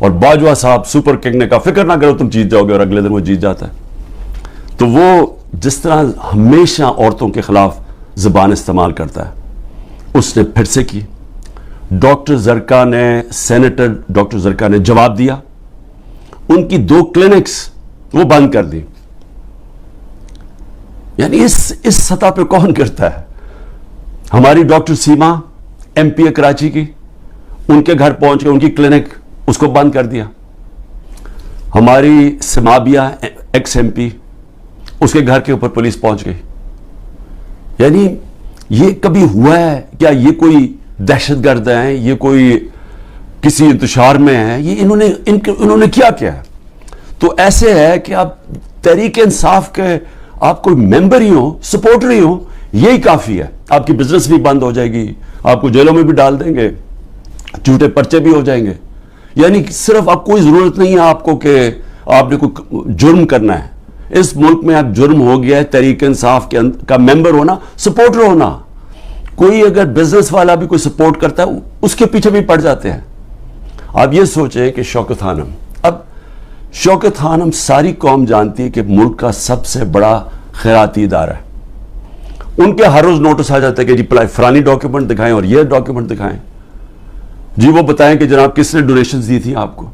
اور باجوہ صاحب super king نے کہا فکر نہ کرو تم جیت جاؤ گے، اور اگلے دن وہ جیت جاتا ہے. تو وہ جس طرح ہمیشہ عورتوں کے خلاف زبان استعمال کرتا ہے، اس نے پھر سے کی. ڈاکٹر زرکا نے، سینیٹر ڈاکٹر زرکا نے جواب دیا. ان کی 2 کلینکس وہ بند کر دی. یعنی اس سطح پہ کون کرتا ہے؟ ہماری ڈاکٹر سیما ایم پی کراچی کی، ان کے گھر پہنچ کے ان کی کلینک اس کو بند کر دیا. ہماری سمابیا ایکس ایم پی، اس کے گھر کے اوپر پولیس پہنچ گئی. یعنی یہ کبھی ہوا ہے کیا؟ یہ کوئی دہشت گرد ہیں، یہ کوئی کسی انتشار میں ہیں، یہ انہوں نے کیا ہے؟ تو ایسے ہے کہ آپ تحریک انصاف کے آپ کوئی ممبر ہی ہوں، سپورٹر ہی ہوں، یہی کافی ہے. آپ کی بزنس بھی بند ہو جائے گی، آپ کو جیلوں میں بھی ڈال دیں گے، جھوٹے پرچے بھی ہو جائیں گے. یعنی صرف آپ کوئی ضرورت نہیں ہے آپ کو کہ آپ نے کوئی جرم کرنا ہے. اس ملک میں اب جرم ہو گیا ہے تحریک انصاف کا ممبر ہونا، سپورٹر ہونا. کوئی اگر بزنس والا بھی کوئی سپورٹ کرتا ہے اس کے پیچھے بھی پڑ جاتے ہیں. آپ یہ سوچیں کہ شوکت خانم، اب شوکت خانم ساری قوم جانتی ہے کہ ملک کا سب سے بڑا خیراتی ادارہ ہے. ان کے ہر روز نوٹس آ جاتا ہے کہ جی فلانی ڈاکیومنٹ دکھائیں اور یہ ڈاکیومنٹ دکھائیں، جی وہ بتائیں کہ جناب کس نے ڈونیشنز دی تھی آپ کو.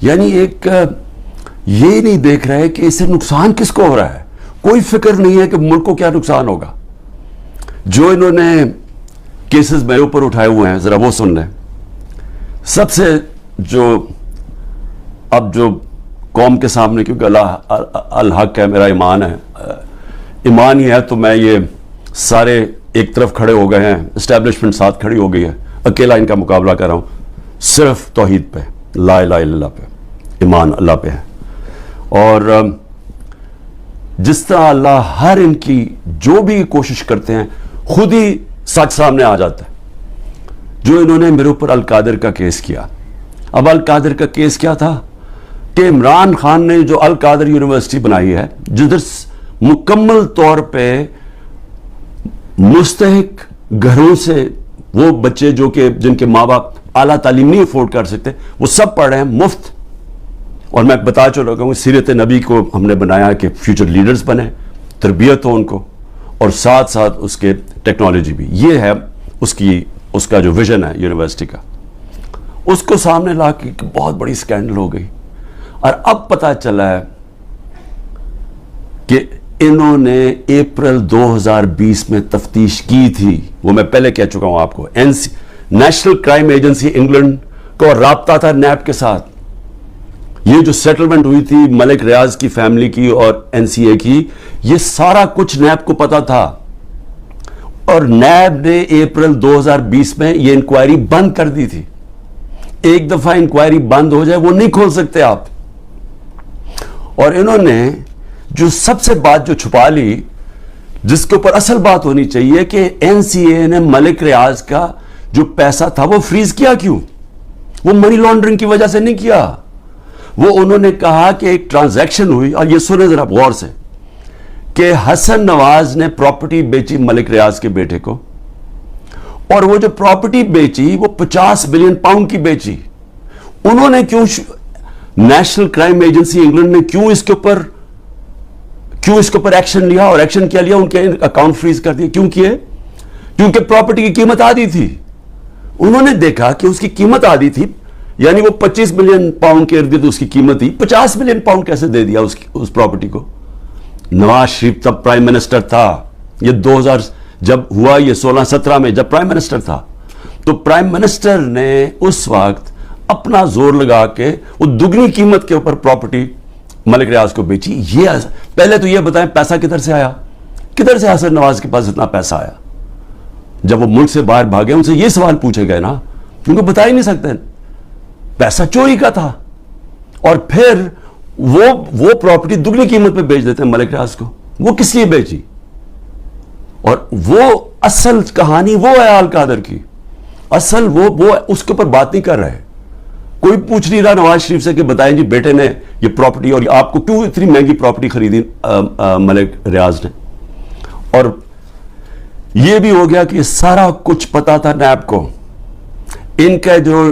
یعنی ایک یہ نہیں دیکھ رہے کہ اس سے نقصان کس کو ہو رہا ہے. کوئی فکر نہیں ہے کہ ملک کو کیا نقصان ہوگا. جو انہوں نے کیسز میرے اوپر اٹھائے ہوئے ہیں ذرا وہ سن لیں. سب سے جو قوم کے سامنے، کیونکہ اللہ الحق ہے، میرا ایمان ہے، ایمان ہی ہے، تو میں یہ سارے ایک طرف کھڑے ہو گئے ہیں، اسٹیبلشمنٹ ساتھ کھڑی ہو گئی ہے، اکیلا ان کا مقابلہ کر رہا ہوں. صرف توحید پہ، لا الہ الا اللہ پہ، ایمان اللہ پہ ہے. اور جس طرح اللہ ہر ان کی جو بھی کوشش کرتے ہیں خود ہی سچ سامنے آ جاتا ہے. جو انہوں نے میرے اوپر القادر کا کیس کیا، اب القادر کا کیس کیا تھا کہ عمران خان نے جو القادر یونیورسٹی بنائی ہے، جدھر مکمل طور پہ مستحق گھروں سے وہ بچے جو کہ جن کے ماں باپ اعلیٰ تعلیم نہیں افورڈ کر سکتے، وہ سب پڑھ رہے ہیں مفت. اور میں بتا چلا کہ سیرت نبی کو ہم نے بنایا کہ فیوچر لیڈرز بنے، تربیت ہو ان کو، اور ساتھ ساتھ اس کے ٹیکنالوجی بھی. یہ ہے اس کا جو ویژن ہے یونیورسٹی کا. اس کو سامنے لا کے بہت بڑی سکینڈل ہو گئی. اور اب پتا چلا ہے کہ انہوں نے اپریل 2020 میں تفتیش کی تھی. وہ میں پہلے کہہ چکا ہوں آپ کو. نیشنل کرائم ایجنسی انگلینڈ کو رابطہ تھا نیب کے ساتھ. یہ جو سیٹلمنٹ ہوئی تھی ملک ریاض کی فیملی کی اور این سی اے کی، یہ سارا کچھ نیب کو پتا تھا. اور نیب نے اپریل 2020 میں یہ انکوائری بند کر دی تھی. ایک دفعہ انکوائری بند ہو جائے وہ نہیں کھول سکتے آپ. اور انہوں نے جو سب سے بات جو چھپا لی، جس کے اوپر اصل بات ہونی چاہیے، کہ این سی اے نے ملک ریاض کا جو پیسہ تھا وہ فریز کیا کیوں؟ وہ منی لانڈرنگ کی وجہ سے نہیں کیا. وہ انہوں نے کہا کہ ایک ٹرانزیکشن ہوئی، اور یہ سنیں ذرا غور سے، کہ حسن نواز نے پراپرٹی بیچی ملک ریاض کے بیٹے کو، اور وہ جو پراپرٹی بیچی وہ 50 بلین پاؤنڈ کی بیچی. انہوں نے کیوں، نیشنل کرائم ایجنسی انگلینڈ نے کیوں اس کے اوپر ایکشن لیا؟ اور ایکشن کیا لیا؟ ان کے اکاؤنٹ فریز کر دیے. کیوں کیے؟ کیونکہ پراپرٹی کی قیمت آدھی تھی. انہوں نے دیکھا کہ اس کی قیمت آدھی تھی، یعنی وہ 25 ملین پاؤنڈ کے ارد گرد اس کی قیمت تھی. 50 ملین پاؤنڈ کیسے دے دیا اس پراپرٹی کو؟ نواز شریف تب پرائم منسٹر تھا. یہ 2000 جب ہوا، یہ 16-17 میں جب پرائم منسٹر تھا، تو پرائم منسٹر نے اس وقت اپنا زور لگا کے وہ دگنی قیمت کے اوپر پراپرٹی ملک ریاض کو بیچی. یہ پہلے تو یہ بتائیں پیسہ کدھر سے آیا؟ کدھر سے حسن نواز کے پاس اتنا پیسہ آیا؟ جب وہ ملک سے باہر بھاگے ان سے یہ سوال پوچھے گئے نا، ان کو بتا ہی نہیں سکتے. پیسہ چوری کا تھا. اور پھر وہ پراپرٹی دگنی قیمت پہ بیچ دیتے ہیں ملک ریاض کو. وہ کس لیے بیچی؟ اور وہ اصل کہانی وہ ہے القادر کی. اصل وہ اس کے اوپر بات نہیں کر رہے. کوئی پوچھ نہیں رہا نواز شریف سے کہ بتائیں جی بیٹے نے یہ پراپرٹی، اور آپ کو کیوں اتنی مہنگی پراپرٹی خریدی ملک ریاض نے. اور یہ بھی ہو گیا کہ سارا کچھ پتا تھا نیب کو. ان کا جو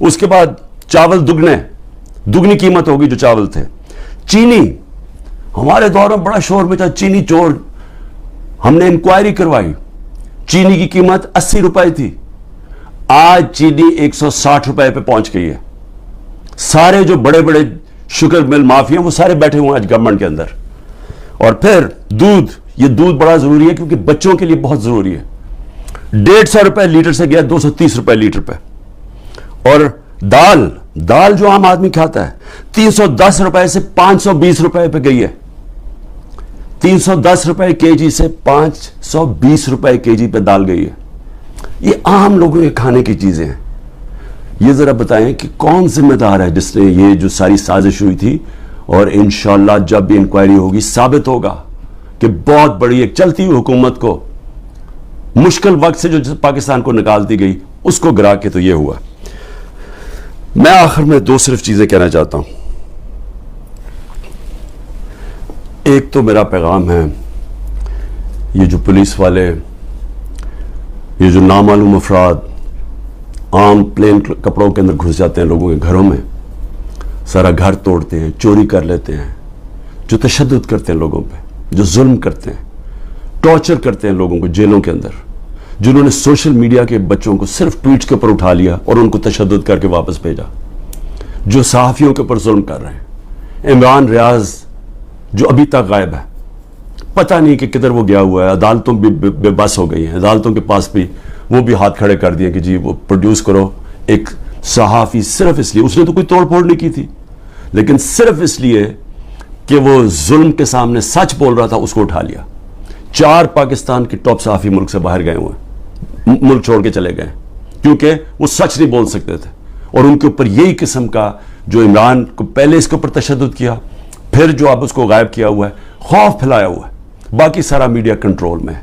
اس کے بعد چاول دگنی قیمت ہوگی جو چاول تھے. چینی, ہمارے دور میں بڑا شور میں تھا چینی چور, ہم نے انکوائری کروائی, چینی کی قیمت 80 روپے تھی, آج چینی 160 روپے پہ پہنچ گئی ہے. سارے جو بڑے بڑے شوگر مل مافیا وہ سارے بیٹھے ہوئے ہیں آج گورنمنٹ کے اندر. اور پھر دودھ, یہ دودھ بڑا ضروری ہے کیونکہ بچوں کے لیے بہت ضروری ہے, 150 روپے لیٹر سے گیا 230 روپے لیٹر پہ. اور دال جو عام آدمی کھاتا ہے 310 روپے سے 520 روپے پہ گئی ہے, 310 روپے کے جی سے 520 روپے کے جی پہ دال گئی ہے. یہ عام لوگوں کے کھانے کی چیزیں ہیں. یہ ذرا بتائیں کہ کون ذمہ دار ہے جس نے یہ جو ساری سازش ہوئی تھی, اور انشاءاللہ جب بھی انکوائری ہوگی ثابت ہوگا کہ بہت بڑی ایک چلتی ہوئی حکومت کو مشکل وقت سے جو پاکستان کو نکالتی گئی اس کو گرا کے تو یہ ہوا. میں آخر میں دو صرف چیزیں کہنا چاہتا ہوں. ایک تو میرا پیغام ہے, یہ جو پولیس والے, یہ جو نامعلوم افراد عام پلین کپڑوں کے اندر گھس جاتے ہیں لوگوں کے گھروں میں, سارا گھر توڑتے ہیں, چوری کر لیتے ہیں, جو تشدد کرتے ہیں لوگوں پہ, جو ظلم کرتے ہیں, ٹارچر کرتے ہیں لوگوں کو جیلوں کے اندر, جنہوں نے سوشل میڈیا کے بچوں کو صرف ٹویٹس کے اوپر اٹھا لیا اور ان کو تشدد کر کے واپس بھیجا, جو صحافیوں کے اوپر ظلم کر رہے ہیں. عمران ریاض جو ابھی تک غائب ہے, پتہ نہیں کہ کدھر وہ گیا ہوا ہے. عدالتوں بھی بے بس ہو گئی ہیں, عدالتوں کے پاس بھی وہ بھی ہاتھ کھڑے کر دیے کہ جی وہ پروڈیوس کرو ایک صحافی, صرف اس لیے, اس نے تو کوئی توڑ پھوڑ نہیں کی تھی, لیکن صرف اس لیے کہ وہ ظلم کے سامنے سچ بول رہا تھا اس کو اٹھا لیا. 4 پاکستان کے ٹاپ صحافی ملک سے باہر گئے ہوئے ہیں, ملک چھوڑ کے چلے گئے کیونکہ وہ سچ نہیں بول سکتے تھے. اور ان کے اوپر یہی قسم کا جو عمران کو پہلے اس کے اوپر تشدد کیا, پھر جو اب اس کو غائب کیا ہوا ہے, خوف پھیلایا ہوا ہے. باقی سارا میڈیا کنٹرول میں ہے.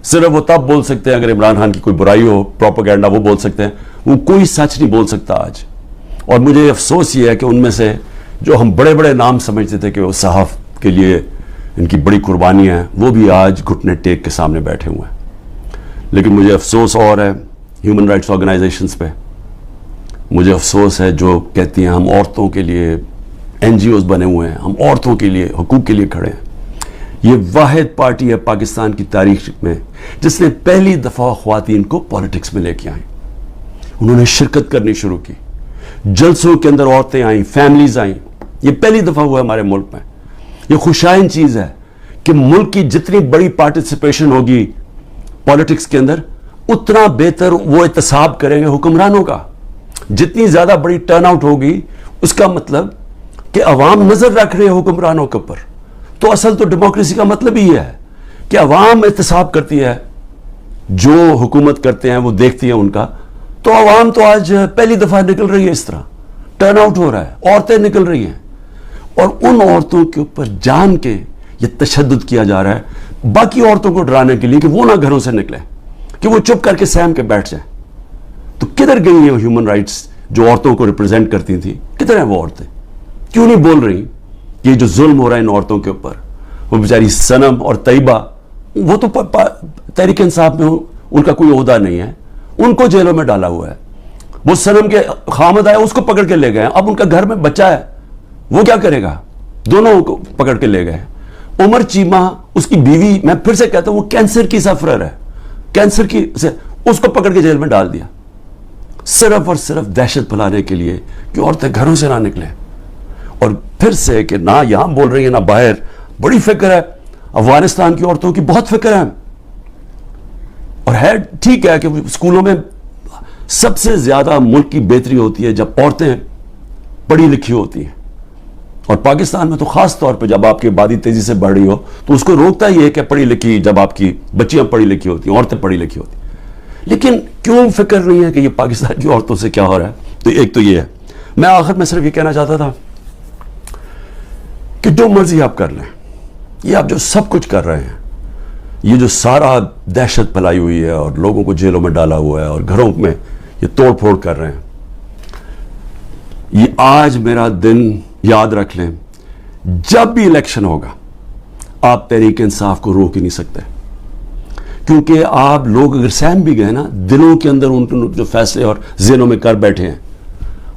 صرف وہ تب بول سکتے ہیں اگر عمران خان کی کوئی برائی ہو, پروپیگنڈا, وہ بول سکتے ہیں. وہ کوئی سچ نہیں بول سکتا آج. اور مجھے افسوس یہ ہے کہ ان میں سے جو ہم بڑے بڑے نام سمجھتے تھے کہ وہ صحاف کے لیے ان کی بڑی قربانیاں ہیں, وہ بھی آج گھٹنے ٹیک کے سامنے بیٹھے ہوئے ہیں. لیکن مجھے افسوس اور ہے ہیومن رائٹس آرگنائزیشنز پہ. مجھے افسوس ہے جو کہتی ہیں ہم عورتوں کے لیے NGOs بنے ہوئے ہیں, ہم عورتوں کے لیے حقوق کے لیے کھڑے ہیں. یہ واحد پارٹی ہے پاکستان کی تاریخ میں جس نے پہلی دفعہ خواتین کو پالیٹکس میں لے کے آئیں. انہوں نے شرکت کرنی شروع کی, جلسوں کے اندر عورتیں آئیں, فیملیز آئیں. یہ پہلی دفعہ ہوا ہے ہمارے ملک میں. یہ خوشائن چیز ہے کہ ملک کی جتنی بڑی پارٹیسپیشن ہوگی پالیٹکس کے اندر اتنا بہتر وہ احتساب کریں گے حکمرانوں کا. جتنی زیادہ بڑی ٹرن آؤٹ ہوگی اس کا مطلب کہ عوام نظر رکھ رہے ہیں حکمرانوں کے اوپر. تو اصل تو ڈیموکریسی کا مطلب ہی ہے کہ عوام احتساب کرتی ہے, جو حکومت کرتے ہیں وہ دیکھتی ہیں ان کا. تو عوام تو آج پہلی دفعہ نکل رہی ہے, اس طرح ٹرن آؤٹ ہو رہا ہے, عورتیں نکل رہی ہیں, اور ان عورتوں کے اوپر جان کے یہ تشدد کیا جا رہا ہے باقی عورتوں کو ڈرانے کے لیے کہ وہ نہ گھروں سے نکلیں, کہ وہ چپ کر کے سہم کے بیٹھ جائیں. تو کدھر گئی ہیں ہیومن رائٹس جو عورتوں کو ریپرزینٹ کرتی تھیں؟ کدھر ہیں وہ عورتیں؟ کیوں نہیں بول رہی کہ یہ جو ظلم ہو رہا ہے ان عورتوں کے اوپر؟ وہ بیچاری صنم اور طیبہ, وہ تو تحریک انصاف میں ان کا کوئی عہدہ نہیں ہے, ان کو جیلوں میں ڈالا ہوا ہے. وہ صنم کے خامد آئے, اس کو پکڑ کے لے گئے. اب ان کا گھر میں بچہ ہے, وہ کیا کرے گا؟ دونوں کو پکڑ کے لے گئے. عمر چیمہ اس کی بیوی, میں پھر سے کہتا ہوں, وہ کینسر کی سفرر ہے, کینسر کی سے اس کو پکڑ کے جیل میں ڈال دیا, صرف اور صرف دہشت پھیلانے کے لیے کہ عورتیں گھروں سے نہ نکلیں. اور پھر سے کہ نہ یہاں بول رہی ہیں نہ باہر. بڑی فکر ہے افغانستان کی عورتوں کی, بہت فکر ہے. اور ہے ٹھیک ہے کہ اسکولوں میں سب سے زیادہ ملک کی بہتری ہوتی ہے جب عورتیں پڑھی لکھی ہوتی ہیں, اور پاکستان میں تو خاص طور پہ جب آپ کی آبادی تیزی سے بڑھ رہی ہو تو اس کو روکتا ہی ہے کہ پڑھی لکھی, جب آپ کی بچیاں پڑھی لکھی ہوتی ہیں, عورتیں پڑھی لکھی ہوتی ہیں. لیکن کیوں فکر نہیں ہے کہ یہ پاکستان کی عورتوں سے کیا ہو رہا ہے؟ تو ایک تو یہ ہے. میں آخر میں صرف یہ کہنا چاہتا تھا کہ جو مرضی آپ کر لیں, یہ آپ جو سب کچھ کر رہے ہیں, یہ جو سارا دہشت پھیلائی ہوئی ہے اور لوگوں کو جیلوں میں ڈالا ہوا ہے اور گھروں میں یہ توڑ پھوڑ کر رہے ہیں, یہ آج میرا دن یاد رکھ لیں, جب بھی الیکشن ہوگا آپ تحریک انصاف کو روک ہی نہیں سکتے. کیونکہ آپ لوگ اگر سہم بھی گئے نا, دلوں کے اندر ان جو فیصلے اور ذہنوں میں کر بیٹھے ہیں,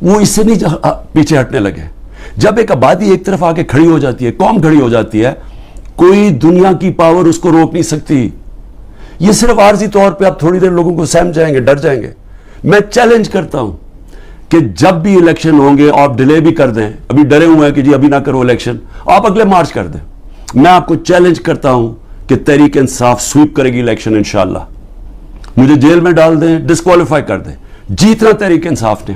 وہ اس سے نہیں پیچھے ہٹنے لگے. جب ایک آبادی ایک طرف آ کے کھڑی ہو جاتی ہے, قوم کھڑی ہو جاتی ہے, کوئی دنیا کی پاور اس کو روک نہیں سکتی. یہ صرف عارضی طور پہ آپ تھوڑی دیر لوگوں کو سہم جائیں گے, ڈر جائیں گے. میں چیلنج کرتا ہوں کہ جب بھی الیکشن ہوں گے, آپ ڈیلے بھی کر دیں, ابھی ڈرے ہوئے ہیں کہ جی ابھی نہ کرو الیکشن, آپ اگلے مارچ کر دیں. میں آپ کو چیلنج کرتا ہوں کہ تحریک انصاف سویپ کرے گی الیکشن انشاءاللہ. مجھے جیل میں ڈال دیں, ڈسکوالیفائی کر دیں, جیتنا تحریک انصاف نے,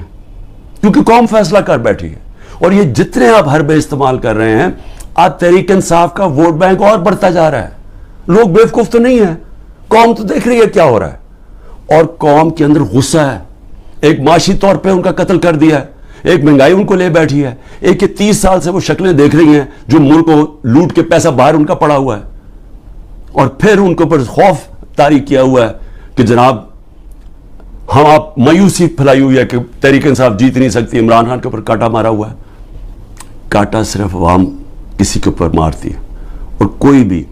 کیونکہ قوم فیصلہ کر بیٹھی ہے. اور یہ جتنے آپ حربے استعمال کر رہے ہیں, آج تحریک انصاف کا ووٹ بینک اور بڑھتا جا رہا ہے. لوگ بیوقوف تو نہیں ہیں, قوم تو دیکھ رہی ہے کیا ہو رہا ہے, اور قوم کے اندر غصہ ہے. ایک معاشی طور پہ ان کا قتل کر دیا ہے, ایک مہنگائی ان کو لے بیٹھی ہے, ایک 30 سال سے وہ شکلیں دیکھ رہی ہیں جو ملک کو لوٹ کے پیسہ باہر ان کا پڑا ہوا ہے, اور پھر ان کے اوپر خوف طاری کیا ہوا ہے کہ جناب ہم آپ مایوسی پھیلائی ہوئی ہے کہ تحریک انصاف جیت نہیں سکتی. عمران خان کے اوپر کانٹا مارا ہوا ہے. کانٹا صرف عوام کسی کے اوپر مارتی ہے, اور کوئی بھی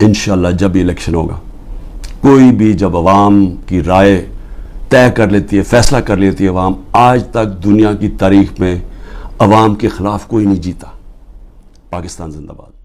انشاءاللہ جب الیکشن ہوگا, کوئی بھی جب عوام کی رائے طے کر لیتی ہے, فیصلہ کر لیتی ہے عوام, آج تک دنیا کی تاریخ میں عوام کے خلاف کوئی نہیں جیتا. پاکستان زندہ باد.